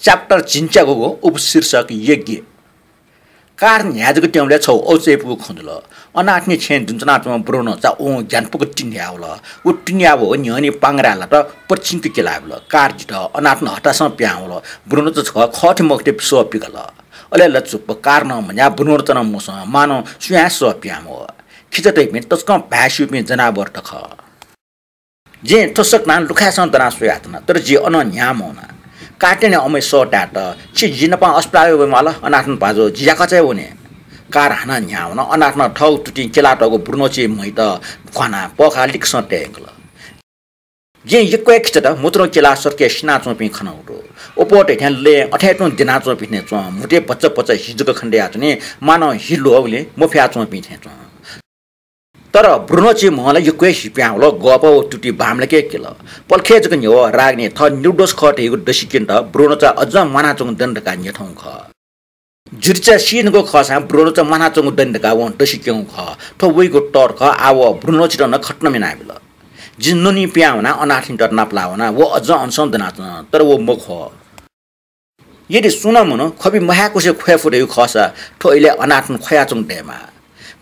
chapter जिन्च्याको उपशीर्षक यज्ञ car न्याजको ट्याउले छौ औचेपु खन्दल अनाट्ने छेन जुन्चनात्मा ब्रोनो चा ओ ज्ञानपुको टिन्यावल उ टिन्याव हो न्यनी पांगराला त पछिंक केलावल कार जित अनाट्न हटासम प्यावल ब्रोनो त छ खटे मक्टे सो पिगल अले लचुप कार न मन्या ब्रोनो त न मस मानो सुया सो प्यामो खिचतै मे तस्क भाष्यु मे जनावर त ख जे तसक नान लुखासन तना सुयातना तर जे अन न्यामोना काटेने अमै सोटाट छि जिनपा अस्पताल माला अनाथन पाजो जियाका चाहिँ हुने कार हाना न्याउन अनाथन ठौ टुटी केलाटको ब्रुनोची मैत खाना पखालिक सटेंगल जे यक्वे खिचत मुत्रो केला सरके सिना चोपी खनौटो ओपोटे ठ्यानले अठेटो दिना चोपी ने चो मुटे पच्च पच्च हिजुको खण्डे आचने मानो हिलो औले मोफ्या चोपी थे चो तर ब्रुनोची मलाई यो क्वेस प्याउलो गप टुटी बामले के केल पलखे जक न्यो राग्ने थ न्युडोस खटेको दसिकिन्ट ब्रुनो चा अझ मानाचोङ दण्डका न्यठौं ख जुर्चा सिनको खसा ब्रुनो चा मानाचोङ दण्डका व दसिक्यौ ख थ वइको टर ख आव ब्रुनो छिट न खट्न मिनाबिल जिन्नुनी प्याउना अनाठिन टर नाप्लाउना वो अझ अनसन दनाच तर वो मुख यदि सुन मन खबि महाकोसे खोया फुरे खसा ठोइले अनाठन खोयाचोङ डेमा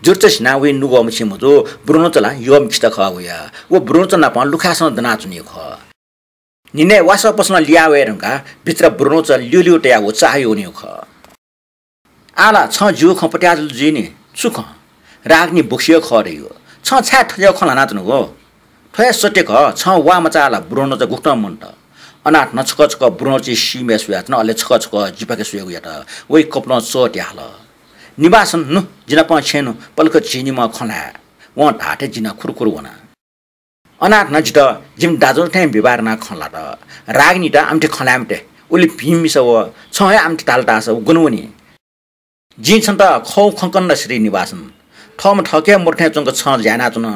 जुर्चसिना वे नुगो मछिमो ब्रुनो चला योम खिस्ता खया वो ब्रुनो चना पन लुखासन दनाचुनी ख निने वासा पसन लियावेरका भित्र ब्रुनो च ल्युल्युटया वो चाह्यो नि ख आला छ जु खपट्याज जिनी सुख राग्नी बुक्सियो खरेयो छ छा ठयो खला नाच्नु हो ठया सटे ख छ वा मचाला ब्रुनो च गुक्ट मन्ट अनाथ नछक छक ब्रुनो ची सिमे सुयात न अले छक छक जिपाके सुयो यात वइ कपन सोट्याल निवासन नु जिना प छेनु पलक चिनीमा खला व ढाटे जिना खुरखुर वना अनाथ नजित जिम दाजो थे बिबार ना खला त रागनी त आमटे खलामटे उली भीमिस व छ आमटे तालटा स गुनवनी जिन छन त खौ खंकन श्री निवासन ठम ठके मुर्थे चंग छ ज्याना चुन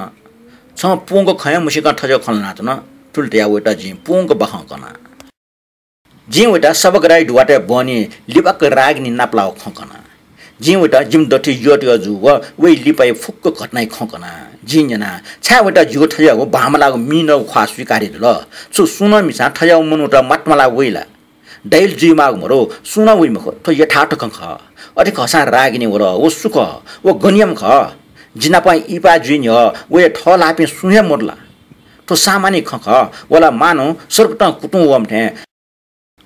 छ पुंग खय मुसिक ठजो खलना चुन टुलटिया वटा जि पुंग बखकना जि वटा सबगराई दुवाटे बनी लिबक रागनी नाप्लाउ खकना जिवटा जिम दठी योटियो जु व वे लिपाइ फुक्क घटनाइ खकना जिन्जना छावटा जु ठया हो भामलाको मिनो ख्वा स्वीकारि ल सु सुन मिसा ठया मनुटा मटमला वेला दैल जिमाग मरो सुन वे मख त यथार्थ खख अति खसा रागिने वर ओ सुख ओ गनियम ख जिना पय इपा जिन वे ठलापे सुहे मोरला तो सामान्य खख वला मानो सर्वटा कुटु वमथे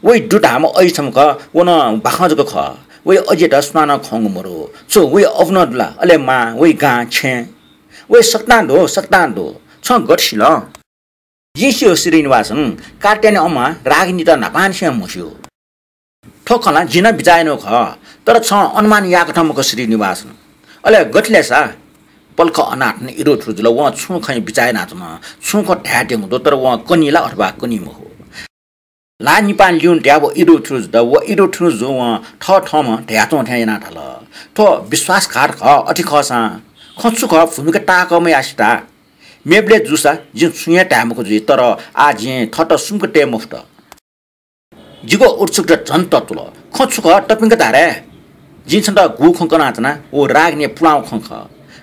वे दुटाम ऐसम ख वन बाखजको ख वे अजेटा स्नान खंग मरो सो वे अवनदला अले मा वे गा छे वे सक्तान्दो छ गठसिल येसियो श्रीनिवासन काटेने अमा रागिनी त नापानसे मस्यो ठोकला जिना बिजायनो ख तर छ अनुमान याकठमको श्रीनिवासन अले गठलेसा पलख अनाथ ने इरो थुजुल व छु खै बिजाय नाचन छुको ढ्याटे हुँदो तर व कनिला अथवा कनिमो हो ला निपान ल्युन ट्याब इरो थ्रुज द व इरो थ्रुज जो ठ ठम ढ्याचो ठ्याना ठल तो विश्वासघात ख अति खसा खछु ख भूमिका टाकमै आस्ता मेबले जुसा जिन सुया टामको जि तर आज थट सुमको टेमफ्ट जिगो उत्सुक झन ततुल खछु ख टपिंग धारे जिन छन त गु खंकना तना ओ रागने पुलाउ खंख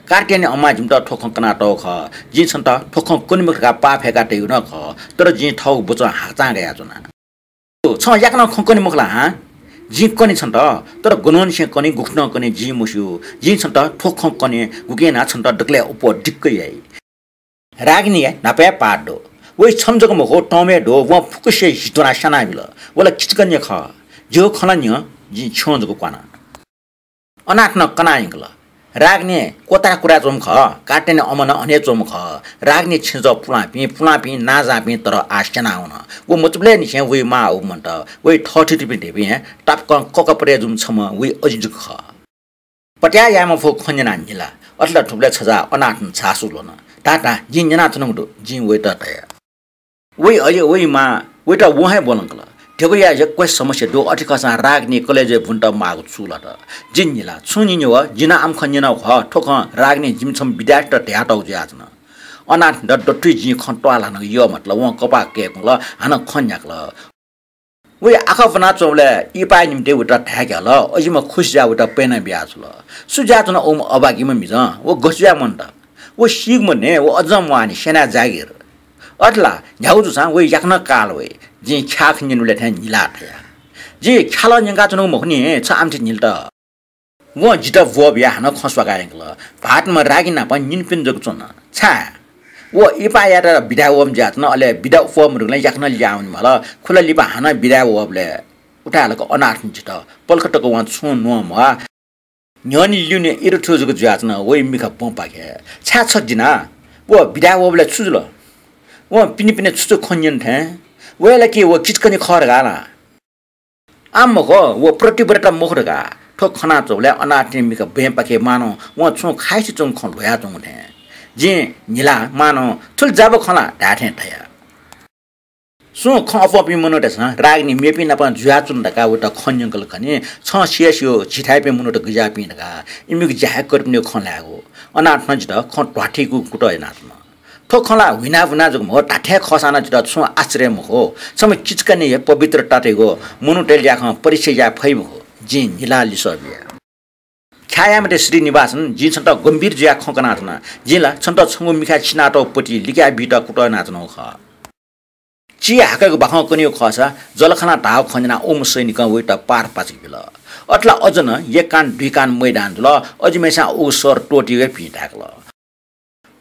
कार्टेने अमा जिम त ठोखंकना ट ख जिन छन त ठोखं कुनिमका पा फेका टेउ न ख तर जि ठौ बुच हाचा गया जना छ याकन खंकनी मखला हा जि कनी छन त तर गुनन से कनी गुख्न कनी जि मुस्यु जि छन त ठोखं कनी गुकेना छन त डकले उप डिक्कै आइ रागिनी नापे पाडो वइ छमजक मखो टमे डो व फुकसे हितरा सना बिल वला किचकन्य ख जो खलन्य जि छोजको क्वाना अनाथ न कनाइगला राग्ने कोता कुरा जोम ख काटेने अमन अने जोम ख राग्ने छिज पुलापी ना जापी तर आस्चना हुन वो मुचबले निसे वे मा हो मन्ट वे ठठी टिपि टिपि टाप ककपरे जुम छम वे अजिज ख पट्या याम फो खन्जना निला अतला ठुबले छजा अनाथ छासु लोन टाटा जिन्जना तनुदो जि वे त तया वे अले वे मा वे त वहे बोलंकला ठेबया यक्कै समस्या दो अटिकसा राग्ने कलेजे भुन्ट माग छुला त जिन्निला छुनिन्यो जिना आम खन्यना ख ठोख राग्ने जिमछम विद्यार्थ ढ्याटौ ज्याजन अनाथ डट्टि जि खन्टवाला न यो मतलब व कपा केकल हान खन्याकल वे आखा बना चौले इपाइ निम्ते उटा ढ्याक्याल अजिम खुश जा उटा पेना ब्याजल सुजातन ओम अबागिम मिज व गस्या मन्ट व सिग मने व अजम वानी सेना जागिर अटला झ्याउजुसा वे याक्न काल वे जी छाख निनुले थे निला थया जी ख्याल निका चुनो मखनी छ आमति निल्ट वो जिटा वो बिया हन खसवा गायंगल भातमा रागिना प निनपिन जग चुन छा वो इपा यार बिदा ओम जात न अले बिदा फॉर्म रुले याखन ल्याउन मला खुला लिपा हन बिदा ओबले उठालको अनाथ जिटा पलकटको वा छु नो म न्यनि लिउने इरठुजको जात न ओइ मिखा पंपा के छा छ दिना वो बिदा ओबले छुजुल वो पिनि पिने छुचु खन्यन थे वेला के वो किचकने खर गाना आमको वो प्रतिव्रता मुखरगा ठो खना चोले अनाथ मिका बेपा के मानो वो छु खाइसि चुङ खन भया चुङ थे जे निला मानो थुल जाबो खना ढाठे थया सु खपपि मनोटेस रागनी मेपि नपा जुया चुन दका उता खन्यंकल खने छ सियासियो छिठाइपे मनोट गजा पिनका इमिक जाहे करपने खन लागो अनाथ नजित ख ढाठीको कुटो नाथमा ठो खला हुना हुना जग म ढाठे खसाना जित छु आश्रय म हो सम किचकने पवित्र टाटेको मनोटेल याख परिचय या फैम हो जी निला लिसबिया ख्यायामते श्रीनिवासन जी छन्त गम्भीर जिया खकनाथना जिला छन्त छंगो मिखा छिनाटो पटी लिका बिटा कुटो नाचनो ख ची हाकको बाख कनियो खसा जलखना ढाव खन्जना ओम सैनिक वेटा पार पाचिक बिल अट्ला अजन एक कान दुई कान मैदान ल अजिमेसा ओ सर टोटीवे फिटाकल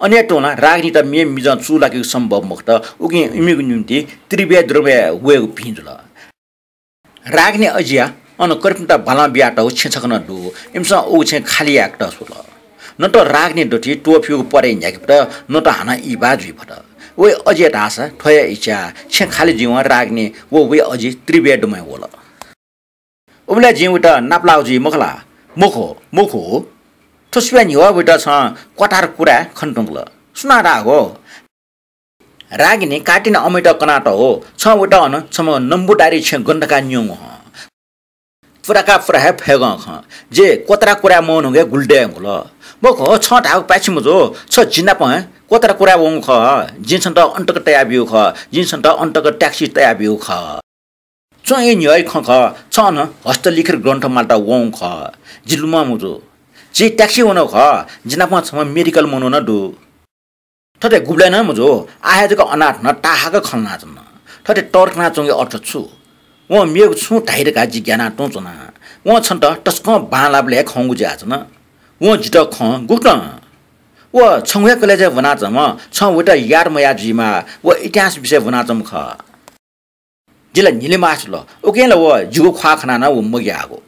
अन्य टोना रागनी त मे मिजन चुलाकी सम्भव मुक्त उगी इमिगु निम्ति त्रिबे द्रव्य वेगु फिंजुल रागनी अजिया अन करपिन्टा बाला बियाटा छेछकन दु इमसा ओ छे खाली एक्ट सुल न त रागनी डटी टोफ्यु परे न्याकपट न त हाना इ बाजु फट वे अजे दासा ठय इच्छा छे खाली जीवन रागनी वो वे अजे त्रिबे डमै होला उबले जीवटा नापलाउजी मखला मुखो थुस्वा निवा बेटा छ कटार कुरा खन्टुङल सुना रागो रागिनी काटिन अमेट कनाट हो छ वटा अन छम नम्बुडारी छ गण्डका न्युङ ह फुराका फुरा फेग ख जे कोतरा कुरा मन होगे गुल्डे हुल मखो छ ढाक पाछि मजो छ जिना प कोतरा कुरा वङ ख जिन त अन्तक तया बिउ ख जिन त अन्तक ट्याक्सी तया बिउ ख छ ए न्याय ख छ न हस्तलिखित ग्रन्थ माल्टा वङ ख जिलुमा मजो जे ट्याक्सी वनो ख जिना प छम मेडिकल मनो न दु थते गुब्ला न मजो आहेजको अनाथ न टाहाको खलना जन थते टर्कना चंगे अर्थ छु वो मेग छु ढाइरका जिज्ञाना टोचना वो छन्त टस्क बालाबले खंगु जाजन वो जित ख गुट वो छंगे कलेज बना जम छ वटा यार मया जिमा वो इतिहास विषय बना जम ख जिला निले मास ल ओकेला वो जुगु खा खना न वो मग्यागो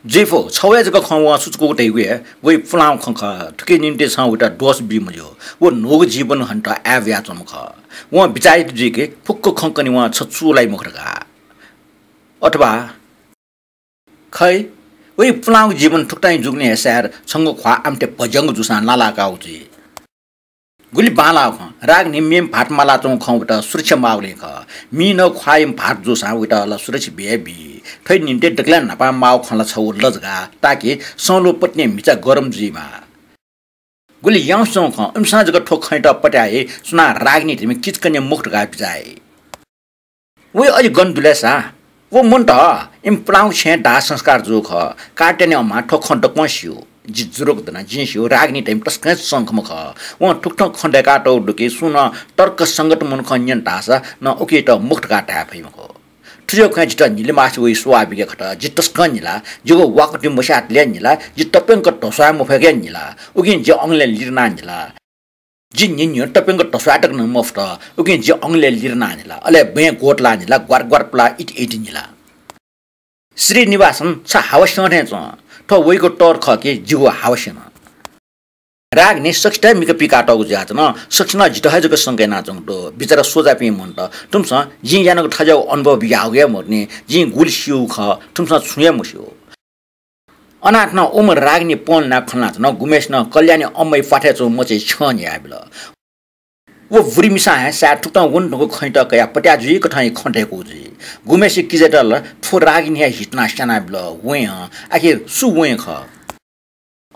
जेफो छवे जको खवा सुचको टेवे वे फलाउ खख ठुके निम्ते छ उटा दोस बिमजो वो नोग जीवन हन्ट आव्या चमख वो बिचाइ जिके फुक्क खंकनी व छचुलाई मुखरगा अथवा खै वे फलाउ जीवन ठुक्टाइ जुग्ने हेसार छंगो खवा आमते पजंग जुसा नालाका उजी गुली बाला ख राग निमेम फाटमाला चौ खौटा सुरक्षा माउले ख मी न ख्वाइम फाट जुसा उटा ल सुरक्षा बेबी थै निन्ते डकला नपा माउ खला छौ लजगा ताकि सौलो पत्नी मिचा गरम जीमा गुली याउँसौ ख इमसा जग ठोक खैटा पट्याए सुना रागनी तिमी किचकने मुक्त गा बिजाए वे अलि गन्धुलेसा वो मन त इम प्लाउ छे डा संस्कार जो ख काटेने अमा ठोक खण्ड पस्यो जि जुरुक दना जिन्स्यो रागनी टाइम टस्क संखम ख व ठुक ठुक खण्ड काटो डुके सुन तर्क संगत मन खन्यन तासा न ओके त मुक्त काटा फैम ख ठुजो खजित निले मासु वे स्वाबिके खट जितस्क निला जगो वाकति मसात ले निला जि तपेंक टसा मफेगे निला उगिन जे अंगले लिरना निला जि निन्यो तपेंक टसाटक न मफ्ट उगिन जे अंगले लिरना निला अले बे गोटला निला ग्वार ग्वार प्ला इट निला श्रीनिवासन छ हावसने छ ठो वेको टोर खके जिगो हावसन राग ने सक्ष्टा मिक पिकाटको जात न सक्ष्ना जितहजको संगे नाचङ तो बिचारा सोजा पे मन त तुमस जि यानको ठजाउ अनुभव बिगाउगे मर्ने जि गुलसिउ ख तुमस छुया मुस्यो अनाथ न ओम रागनी पोल ना खना न गुमेश न कल्याणी अम्मै फाटे चो मचे छ नि आबिल वो बुरीमिसा है सा ठुक्ता वनको खैटा कया पट्याजुई कठाई खण्टेको जी गुमेशी किजेटल ठो रागिनी हिटना स्याना बिल वे आखिर सु वे ख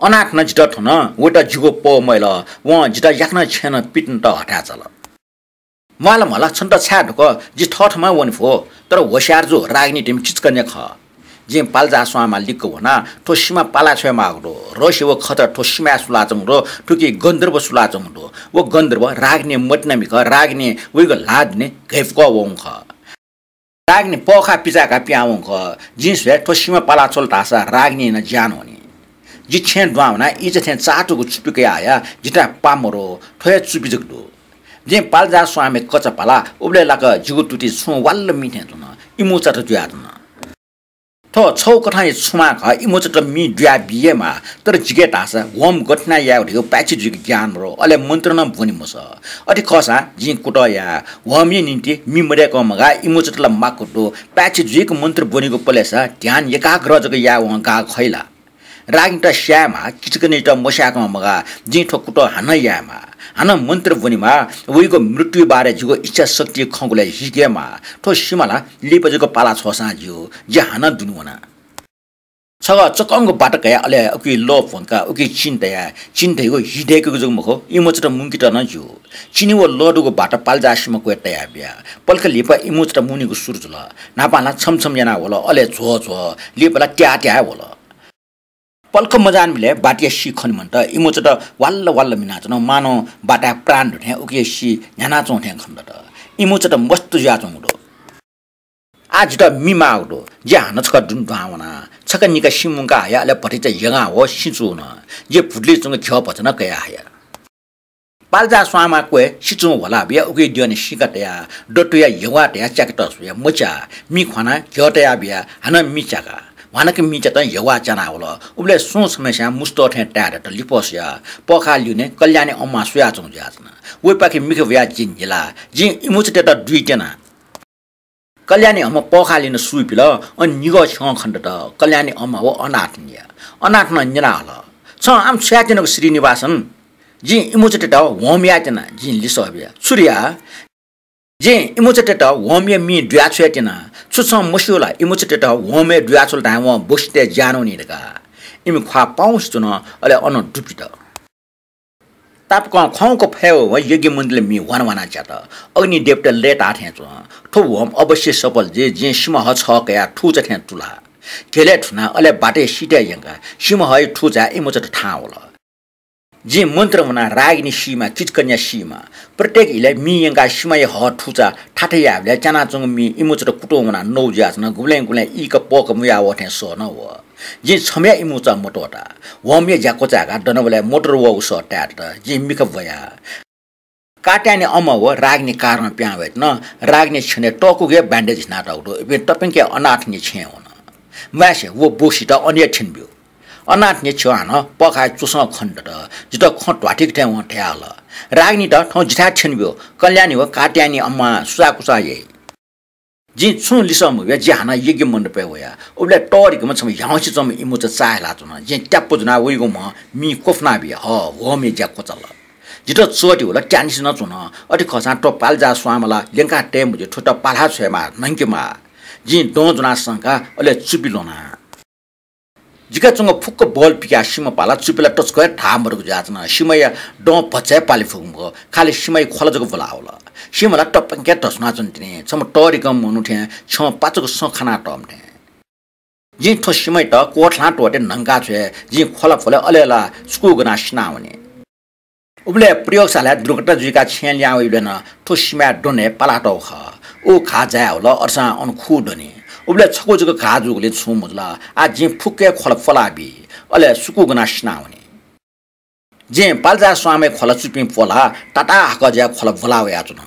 अनाथ न जित ठन वटा जुगो प मैला व जित याक्न छेन पिट्न त हटा चल माल मला छन्त छ्या ढक जि ठठमा वन फो तर होशियार जो रागिनी टिम चिचकन्या ख जे पालजा स्वामा लिक्क वना ठोसीमा पाला छ्या मागरो रसिव खतर ठोसीमा सुलाचङ रो ठुकी गन्धर्व सुलाचङ रो वो गन्धर्व रागिनी मटना मिख रागिनी वेग लादने गैफको वङ ख राग्ने पखा पिचाका प्याउँ ख जिन्स भे ठोसीमा पाला चोल तासा राग्ने न ज्यान होनी जिछे द्वाउना इज थे चाटुको चुपिके आया जिटा पामरो ठोया चुपि जगदो जे पालजा स्वामे कचा पाला उबले लाक जिगु टुटी छु वाल्ल मिठे जुन इमोचा त ज्यादन थो छौ कठाइ छुमा ख इमोचा त मि द्या बिएमा तर जिगे तासा वम गठना या ढियो प्याछि जुग ज्ञान रो अले मन्त्र न भनि मस अति खसा जि कुट या वमि निन्ति मि मरे क मगा इमोचा त माकुटो प्याछि जुग मन्त्र बनिको पलेसा ध्यान एकाग्र जग या व गा खैला रागिन्टा श्यामा किचकनेटा मशाका मगा जि ठोकुटो हान यामा हान मन्त्र बनिमा उइको मृत्यु बारे जुगो इच्छा शक्ति खंगुले हिगेमा ठो सिमाला लिपजको पाला छसा जियो जे हान दुनुना छग चकंगो बाटा गया अले उकि लो फोनका उकि चिन्तेको हिडेको जुग मखो इमोचटा मुंकिटा न जु चिनिवो लडुको बाटा पालजासिम को एटा बिया पल्क लिपा इमोचटा मुनिको सुरजुल नापाला छमछम जना होला अले झो लिपला ट्या होला पल्क मजान मिले बाटिया सी खन मन्ट इमोचटा वाल्ल मिनाचन मानो बाटा प्राण ढे उकि सी न्याना चोठे खन्डट इमोचटा मस्त ज्याचोङडो आज त मिमा उडो जे हान छक दुन भावना छक निका सिमुङका आया ले पठिचा यगा हो सिचु न जे फुडले चंग ख्य पचन कया आया पालजा स्वामा कोए सिचु होला बिया उकि दिने सिकटया डटुया यवाटया चकटस या मचा मि खना ख्यटया बिया हान मिचाका वानक मिचा त यवा जना होला उबले सो समस्या मुस्तो ठे ट्याड त लिपोसया पखा लिउने कल्याणी अम्मा सुया चंग जाजना वे पाके मिख व्या जिनला जि इमोचटे त दुईजना कल्याणी अम्मा पखा लिन सुइपिल अनि निगो छ खण्ड त कल्याणी अम्मा हो अनाथ न जना होला छ आम स्याजनको श्रीनिवासन जि इमोचटे त होमिया जना जि लिसबिया सूर्य जे इमोचटे त होमिया मि द्या छेटिना छुछ मस्युला इमोचटे त होमे द्या छल ता व बस्ते जानो नि दका इमि खा पाउस जुन अले अन दुपित ताप खौको फेउ व यज्ञ मन्दिरले मि वनवना च्यात अग्नि देवता लेट आथे छ ठो हम अवश्य सफल जे सिंह छ कया ठु थे तुला केले ठुना अले बाटे सिटे यंगा सिंह ठुजा इमोचट ठा होला जे मन्त्र वना रागिनी सीमा किचकन्या सीमा प्रत्येक इले मि यंगा सिमय ह ठुजा ठाठयाले चाना चंग मि इमोचट कुटो वना नौ ज्यासन गुले इ क पोक मुया वथे सो न हो जे छम्या इमोचा मोटोटा वमे ज्याको चागा दनबले मोटर व उस ट्याट जे मिक भया काट्याने अम हो राग्ने कारण प्यावेट न राग्ने छने टकुगे ब्यान्डेज नाटाउडो बे टपिङके अनाथने छे हुन मासे वो बोसित अन्य छिनब्यो अनाथने छान पखाय चुस खण्ड त जित खट्वाटिक थे व ठ्याल राग्नी त ठौ जिथा छिनब्यो कल्याणी हो काट्यानी अम्मा सुसाकुसा ये जि छु लिसम वे ज्याना यज्ञ मण्डपे होया उबले टोरिकम छम याउछि चम इमोच चाहला जुन जे ट्याप्पो जुना वइगो म मि कोफना बि हो मे ज्या कोचल जित चोटी होला ट्यानिस न जुन अति खसा टपाल जा स्वामला लेंका टेम जे ठोटा पाला छेमा नंकेमा जि दो जुना संका अले चुपिलोना जिका चंग फुक्क बल पिया सिम पाला चुपिला टच गए ठामरको जाचना सिमया डो पचे पाली फुगो खाली सिमय खलजको बोला होला सिमला टपके टसना चन्तिने छम टरिकम मनुथे छ पाचको सखाना टमथे जि ठो सिमय त कोठला टोटे नंगा छे जि खला फले अलेला स्कु गना स्नाउने उबले प्रयोगशाला दुर्घटना जुका छेन ल्याउ इबेन ठो सिमया डोने पालाटो ख ओ खा जाय होला अर्सा अन खुडने उबले छको जको खाजुले छु मुजला आ जे फुक्के खल फलाबी अले सुकु गना स्नाउने जे पालजा स्वामे खल चुपि पोला टाटा हक ज्या खल फलावे आचुन